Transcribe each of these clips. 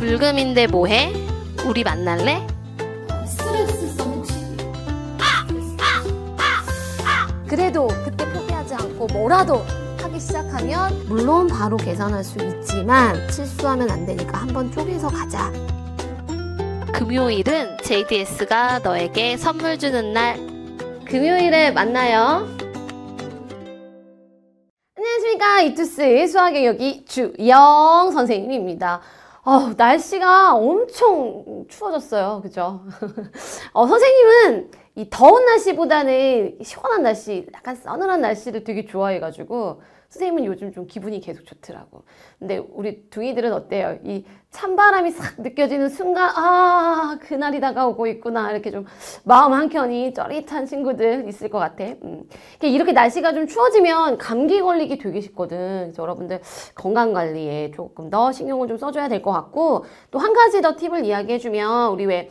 불금인데 뭐해? 우리 만날래? 스트레스성 혹시? 그래도 그때 포기하지 않고 뭐라도 하기 시작하면 물론 바로 계산할 수 있지만 실수하면 안 되니까 한번 쪼개서 가자. 금요일은 JDS가 너에게 선물 주는 날. 금요일에 만나요. 안녕하십니까. 이투스의 수학의 여기 주영 선생님입니다. 날씨가 엄청 추워졌어요. 그죠? 선생님은 이 더운 날씨보다는 시원한 날씨, 약간 서늘한 날씨를 되게 좋아해가지고 선생님은 요즘 좀 기분이 계속 좋더라고. 근데 우리 둥이들은 어때요? 이 찬바람이 싹 느껴지는 순간 그날이 다가오고 있구나 이렇게 좀 마음 한켠이 쩌릿한 친구들 있을 것 같아. 이렇게 날씨가 좀 추워지면 감기 걸리기 되게 쉽거든. 그래서 여러분들 건강관리에 조금 더 신경을 좀 써줘야 될 것 같고, 또 한 가지 더 팁을 이야기해주면, 우리 왜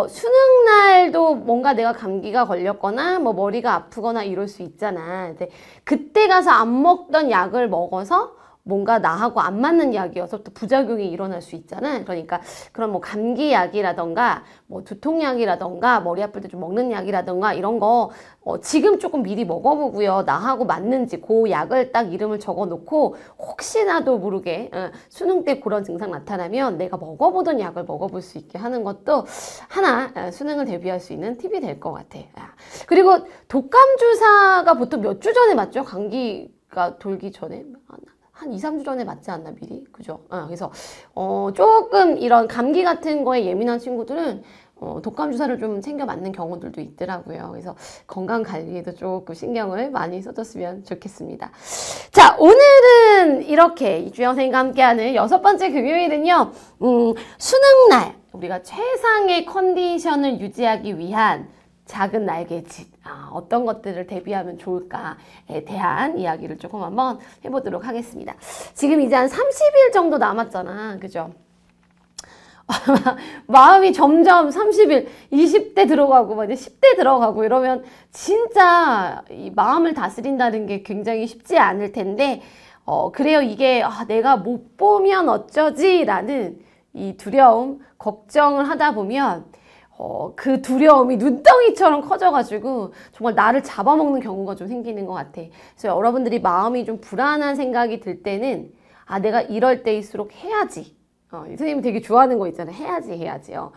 수능날도 뭔가 내가 감기가 걸렸거나 뭐 머리가 아프거나 이럴 수 있잖아. 근데 그때 가서 안 먹던 약을 먹어서 뭔가 나하고 안 맞는 약이어서 또 부작용이 일어날 수 있잖아. 그러니까 그런 뭐 감기약이라던가 뭐 두통약이라던가 머리 아플 때 좀 먹는 약이라던가 이런 거 지금 조금 미리 먹어보고요. 나하고 맞는지 그 약을 딱 이름을 적어 놓고 혹시나도 모르게 수능 때 그런 증상 나타나면 내가 먹어보던 약을 먹어볼 수 있게 하는 것도 하나 수능을 대비할 수 있는 팁이 될 것 같아. 그리고 독감 주사가 보통 몇 주 전에 맞죠? 감기가 돌기 전에? 한 2, 3주 전에 맞지 않나 미리? 그죠? 그래서 조금 이런 감기 같은 거에 예민한 친구들은 독감 주사를 좀 챙겨 맞는 경우들도 있더라고요. 그래서 건강 관리에도 조금 신경을 많이 써줬으면 좋겠습니다. 자, 오늘은 이렇게 이주영 선생님과 함께하는 6번째 금요일은요, 수능날 우리가 최상의 컨디션을 유지하기 위한 작은 날개짓, 어떤 것들을 대비하면 좋을까에 대한 이야기를 조금 한번 해보도록 하겠습니다. 지금 이제 한 30일 정도 남았잖아. 그죠? 마음이 점점 30일, 20대 들어가고, 막 이제 10대 들어가고 이러면 진짜 이 마음을 다스린다는 게 굉장히 쉽지 않을 텐데, 그래요. 이게 내가 못 보면 어쩌지? 라는 이 두려움, 걱정을 하다 보면 그 두려움이 눈덩이처럼 커져가지고 정말 나를 잡아먹는 경우가 좀 생기는 것 같아. 그래서 여러분들이 마음이 좀 불안한 생각이 들 때는 내가 이럴 때일수록 해야지. 선생님이 되게 좋아하는 거 있잖아요. 해야지요.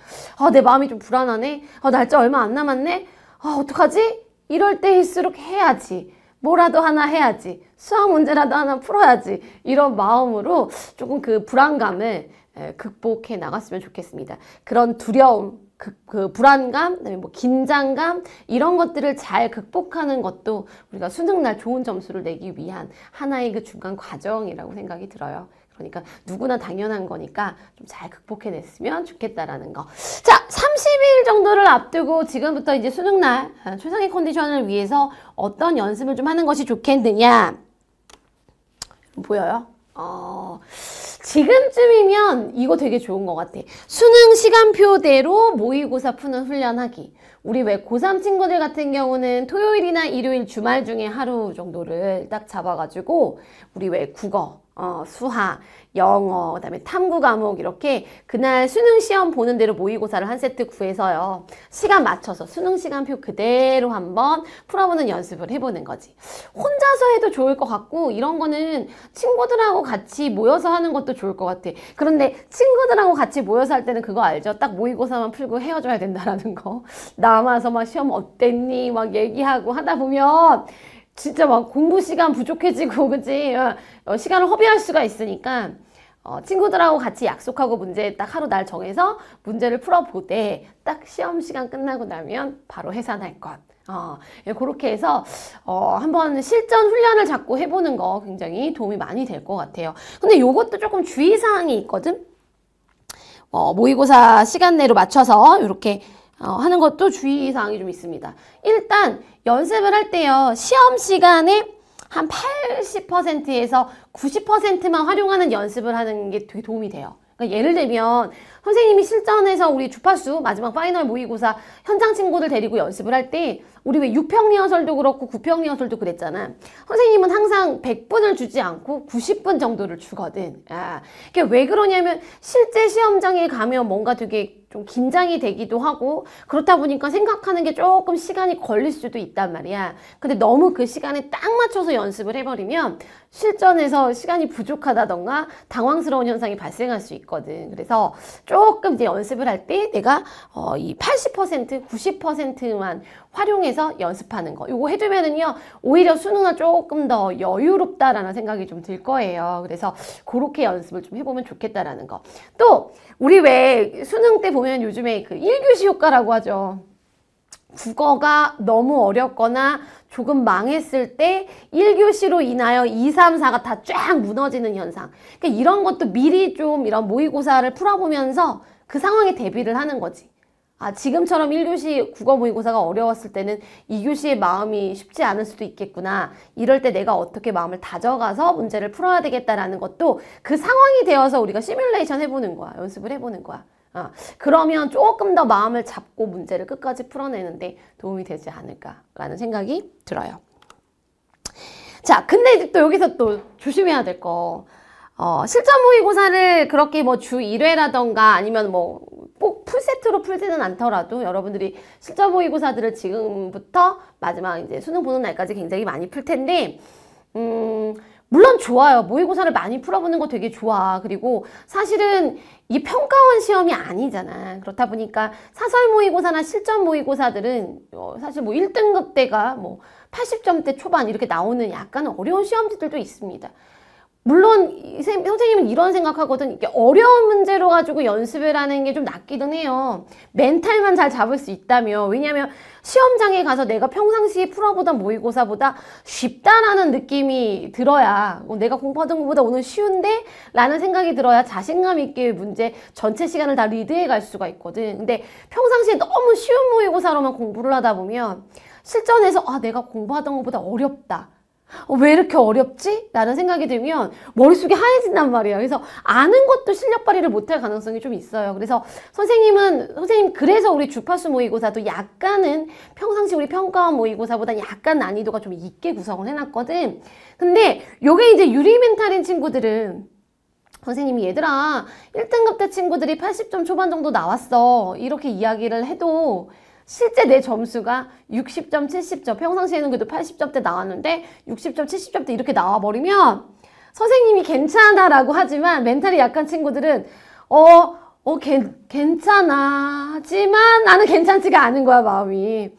내 마음이 좀 불안하네. 날짜 얼마 안 남았네. 어떡하지? 이럴 때일수록 해야지. 뭐라도 하나 해야지. 수학 문제라도 하나 풀어야지. 이런 마음으로 조금 그 불안감을 극복해 나갔으면 좋겠습니다. 그런 두려움, 그 불안감, 그다음에 뭐 긴장감 이런 것들을 잘 극복하는 것도 우리가 수능날 좋은 점수를 내기 위한 하나의 그 중간 과정이라고 생각이 들어요. 그러니까 누구나 당연한 거니까 좀 잘 극복해냈으면 좋겠다라는 거. 자, 30일 정도를 앞두고 지금부터 이제 수능날 최상의 컨디션을 위해서 어떤 연습을 좀 하는 것이 좋겠느냐? 보여요? 지금쯤이면 이거 되게 좋은 것 같아. 수능 시간표대로 모의고사 푸는 훈련하기. 우리 왜 고3 친구들 같은 경우는 토요일이나 일요일 주말 중에 하루 정도를 딱 잡아가지고 우리 왜 국어, 수학, 영어, 그다음에 탐구 과목 이렇게 그날 수능 시험 보는 대로 모의고사를 한 세트 구해서요. 시간 맞춰서 수능 시간표 그대로 한번 풀어보는 연습을 해보는 거지. 혼자서 해도 좋을 것 같고 이런 거는 친구들하고 같이 모여서 하는 것도 좋을 것 같아. 그런데 친구들하고 같이 모여서 할 때는 그거 알죠? 딱 모의고사만 풀고 헤어져야 된다라는 거. 남아서 막 시험 어땠니? 막 얘기하고 하다 보면 진짜 막 공부 시간 부족해지고, 그치? 시간을 허비할 수가 있으니까, 친구들하고 같이 약속하고 문제 딱 하루 날 정해서 문제를 풀어보되, 딱 시험 시간 끝나고 나면 바로 해산할 것. 그렇게 해서, 한번 실전 훈련을 자꾸 해보는 거 굉장히 도움이 많이 될 것 같아요. 근데 요것도 조금 주의사항이 있거든? 모의고사 시간 내로 맞춰서 이렇게 하는 것도 주의사항이 좀 있습니다. 일단 연습을 할 때요. 시험 시간에 한 80%에서 90%만 활용하는 연습을 하는 게 되게 도움이 돼요. 그러니까 예를 들면 선생님이 실전에서 우리 주파수 마지막 파이널 모의고사 현장 친구들 데리고 연습을 할 때 우리 왜 6평 리허설도 그렇고 9평 리허설도 그랬잖아. 선생님은 항상 100분을 주지 않고 90분 정도를 주거든. 그게 왜 그러냐면 실제 시험장에 가면 뭔가 되게 좀 긴장이 되기도 하고 그렇다 보니까 생각하는 게 조금 시간이 걸릴 수도 있단 말이야. 근데 너무 그 시간에 딱 맞춰서 연습을 해버리면 실전에서 시간이 부족하다던가 당황스러운 현상이 발생할 수 있거든. 그래서 조금 이제 연습을 할 때 내가 이 80%, 90%만 활용해서 연습하는 거. 이거 해두면은요, 오히려 수능은 조금 더 여유롭다라는 생각이 좀 들 거예요. 그래서 그렇게 연습을 좀 해보면 좋겠다라는 거. 또, 우리 왜 수능 때 보면 요즘에 그 1교시 효과라고 하죠. 국어가 너무 어렵거나 조금 망했을 때 1교시로 인하여 2, 3, 4가 다 쫙 무너지는 현상. 그러니까 이런 것도 미리 좀 이런 모의고사를 풀어보면서 그 상황에 대비를 하는 거지. 지금처럼 1교시 국어 모의고사가 어려웠을 때는 2교시의 마음이 쉽지 않을 수도 있겠구나. 이럴 때 내가 어떻게 마음을 다져가서 문제를 풀어야 되겠다라는 것도 그 상황이 되어서 우리가 시뮬레이션 해보는 거야. 연습을 해보는 거야. 그러면 조금 더 마음을 잡고 문제를 끝까지 풀어내는데 도움이 되지 않을까라는 생각이 들어요. 자, 근데 또 여기서 또 조심해야 될 거. 실전 모의고사를 그렇게 뭐 주 1회라던가 아니면 뭐 꼭 풀세트로 풀지는 않더라도 여러분들이 실전 모의고사들을 지금부터 마지막 이제 수능 보는 날까지 굉장히 많이 풀 텐데, 물론 좋아요. 모의고사를 많이 풀어보는 거 되게 좋아. 그리고 사실은 이 평가원 시험이 아니잖아. 그렇다 보니까 사설 모의고사나 실전 모의고사들은 사실 뭐 1등급 대가 뭐 80점대 초반 이렇게 나오는 약간 어려운 시험지들도 있습니다. 물론 선생님은 이런 생각하거든. 이게 어려운 문제로 가지고 연습을 하는 게 좀 낫기는 해요. 멘탈만 잘 잡을 수 있다면. 왜냐면 시험장에 가서 내가 평상시에 풀어보던 모의고사보다 쉽다라는 느낌이 들어야 내가 공부하던 것보다 오늘 쉬운데? 라는 생각이 들어야 자신감 있게 문제 전체 시간을 다 리드해 갈 수가 있거든. 근데 평상시에 너무 쉬운 모의고사로만 공부를 하다 보면 실전에서 내가 공부하던 것보다 어렵다. 왜 이렇게 어렵지? 라는 생각이 들면 머릿속이 하얘진단 말이에요. 그래서 아는 것도 실력 발휘를 못할 가능성이 좀 있어요. 그래서 선생님 그래서 우리 주파수 모의고사도 약간은 평상시 우리 평가원 모의고사보다 약간 난이도가 좀 있게 구성을 해놨거든. 근데 요게 이제 유리 멘탈인 친구들은 선생님이 얘들아 1등급 대 친구들이 80점 초반 정도 나왔어. 이렇게 이야기를 해도 실제 내 점수가 60점, 70점, 평상시에는 그래도 80점대 나왔는데 60점, 70점대 이렇게 나와버리면 선생님이 괜찮다라고 하지만 멘탈이 약한 친구들은 괜찮아 하지만 나는 괜찮지가 않은 거야, 마음이.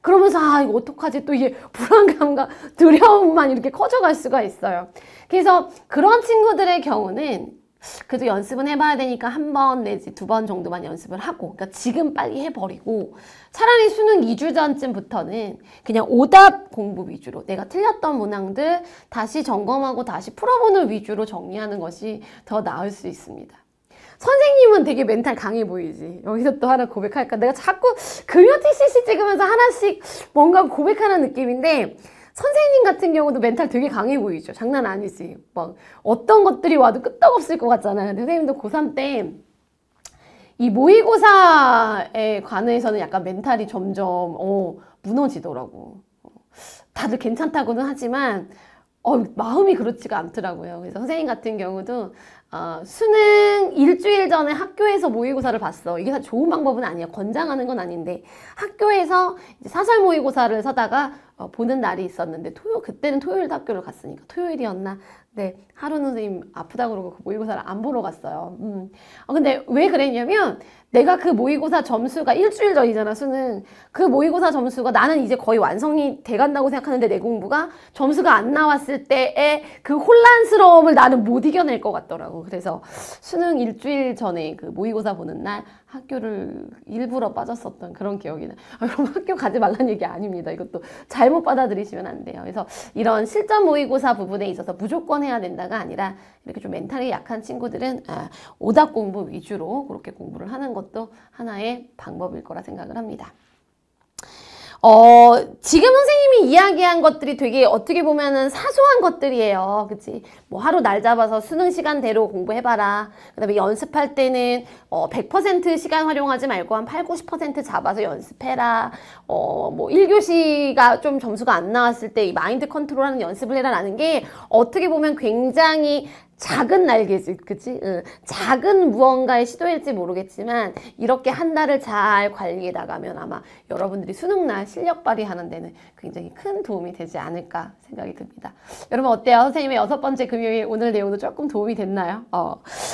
그러면서 이거 어떡하지? 또 이게 불안감과 두려움만 이렇게 커져갈 수가 있어요. 그래서 그런 친구들의 경우는 그래도 연습은 해봐야 되니까 한 번 내지 2번 정도만 연습을 하고, 그러니까 지금 빨리 해버리고 차라리 수능 2주 전쯤부터는 그냥 오답 공부 위주로 내가 틀렸던 문항들 다시 점검하고 다시 풀어보는 위주로 정리하는 것이 더 나을 수 있습니다. 선생님은 되게 멘탈 강해 보이지. 여기서 또 하나 고백할까? 내가 자꾸 금요 TCC 찍으면서 하나씩 뭔가 고백하는 느낌인데 선생님 같은 경우도 멘탈 되게 강해 보이죠. 장난 아니지. 막 어떤 것들이 와도 끄떡없을 것 같잖아요. 근데 선생님도 고3 때 이 모의고사에 관해서는 약간 멘탈이 점점 무너지더라고. 다들 괜찮다고는 하지만 마음이 그렇지가 않더라고요. 그래서 선생님 같은 경우도 수능 일주일 전에 학교에서 모의고사를 봤어. 이게 다 좋은 방법은 아니야. 권장하는 건 아닌데 학교에서 이제 사설 모의고사를 서다가 보는 날이 있었는데 그때는 토요일 학교를 갔으니까 토요일이었나? 네, 하루는 선생님 아프다고 그러고 그 모의고사를 안 보러 갔어요. 근데 왜 그랬냐면 내가 그 모의고사 점수가 일주일 전이잖아, 수능. 그 모의고사 점수가 나는 이제 거의 완성이 돼간다고 생각하는데 내 공부가 점수가 안 나왔을 때의 그 혼란스러움을 나는 못 이겨낼 것 같더라고. 그래서 수능 일주일 전에 그 모의고사 보는 날 학교를 일부러 빠졌었던 그런 기억이 나. 여러분 학교 가지 말라는 얘기 아닙니다. 이것도 잘못 받아들이시면 안 돼요. 그래서 이런 실전 모의고사 부분에 있어서 무조건 해야 된다가 아니라 이렇게 좀 멘탈이 약한 친구들은 오답 공부 위주로 그렇게 공부를 하는 것도 하나의 방법일 거라 생각을 합니다. 지금 선생님이 이야기한 것들이 되게 어떻게 보면은 사소한 것들이에요. 그치? 뭐 하루 날 잡아서 수능 시간대로 공부해봐라. 그 다음에 연습할 때는 100% 시간 활용하지 말고 한 8, 90% 잡아서 연습해라. 뭐 1교시가 좀 점수가 안 나왔을 때 이 마인드 컨트롤하는 연습을 해라라는 게 어떻게 보면 굉장히 작은 날개지, 그치? 작은 무언가의 시도일지 모르겠지만 이렇게 한 달을 잘 관리해 나가면 아마 여러분들이 수능날 실력 발휘하는 데는 굉장히 큰 도움이 되지 않을까 생각이 듭니다. 여러분 어때요? 선생님의 6번째 금요일 오늘 내용도 조금 도움이 됐나요?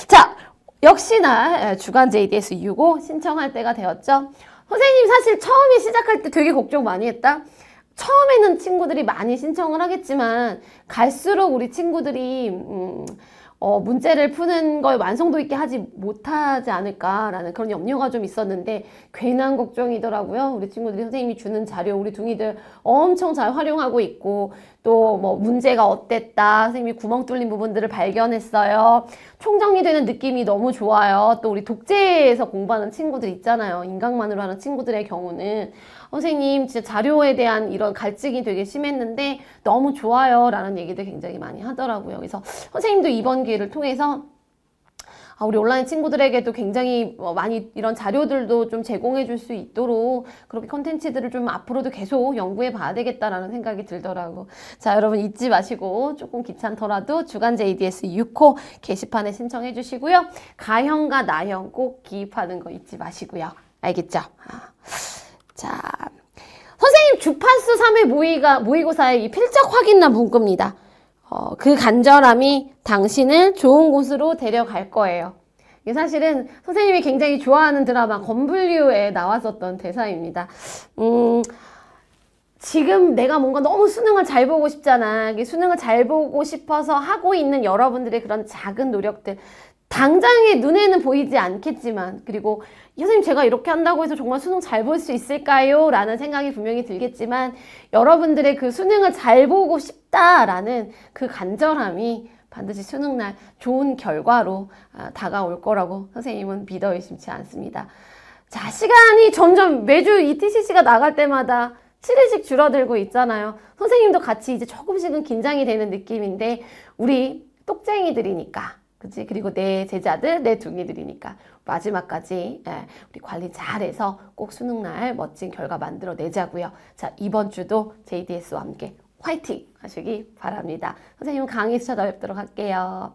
자, 역시나 주간 JDS 6호 신청할 때가 되었죠. 선생님 사실 처음에 시작할 때 되게 걱정 많이 했다. 처음에는 친구들이 많이 신청을 하겠지만 갈수록 우리 친구들이 문제를 푸는 걸 완성도 있게 하지 못하지 않을까라는 그런 염려가 좀 있었는데 괜한 걱정이더라고요. 우리 친구들이 선생님이 주는 자료 우리 둥이들 엄청 잘 활용하고 있고 또 뭐 문제가 어땠다, 선생님이 구멍 뚫린 부분들을 발견했어요. 총정리되는 느낌이 너무 좋아요. 또 우리 독재에서 공부하는 친구들 있잖아요. 인강만으로 하는 친구들의 경우는 선생님 진짜 자료에 대한 이런 갈증이 되게 심했는데 너무 좋아요 라는 얘기들 굉장히 많이 하더라고요. 그래서 선생님도 이번 기회를 통해서 우리 온라인 친구들에게도 굉장히 많이 이런 자료들도 좀 제공해 줄 수 있도록 그렇게 컨텐츠들을 좀 앞으로도 계속 연구해 봐야 되겠다라는 생각이 들더라고. 자, 여러분 잊지 마시고 조금 귀찮더라도 주간 JDS 6호 게시판에 신청해 주시고요. 가형과 나형 꼭 기입하는 거 잊지 마시고요. 알겠죠? 자, 선생님 주파수 3회 모의고사의 이 필적 확인란 문구입니다. 그 간절함이 당신을 좋은 곳으로 데려갈 거예요. 이게 사실은 선생님이 굉장히 좋아하는 드라마 건불류에 나왔었던 대사입니다. 지금 내가 뭔가 너무 수능을 잘 보고 싶잖아. 수능을 잘 보고 싶어서 하고 있는 여러분들의 그런 작은 노력들 당장에 눈에는 보이지 않겠지만 그리고 선생님 제가 이렇게 한다고 해서 정말 수능 잘 볼 수 있을까요? 라는 생각이 분명히 들겠지만 여러분들의 그 수능을 잘 보고 싶다라는 그 간절함이 반드시 수능날 좋은 결과로 다가올 거라고 선생님은 믿어 의심치 않습니다. 자, 시간이 점점 매주 이 TCC가 나갈 때마다 7일씩 줄어들고 있잖아요. 선생님도 같이 이제 조금씩은 긴장이 되는 느낌인데 우리 똑쟁이들이니까 그치? 그리고 내 제자들, 내 둥이들이니까 마지막까지 우리 관리 잘해서 꼭 수능날 멋진 결과 만들어내자고요. 자, 이번 주도 JDS와 함께 화이팅 하시기 바랍니다. 선생님은 강의에서 찾아뵙도록 할게요.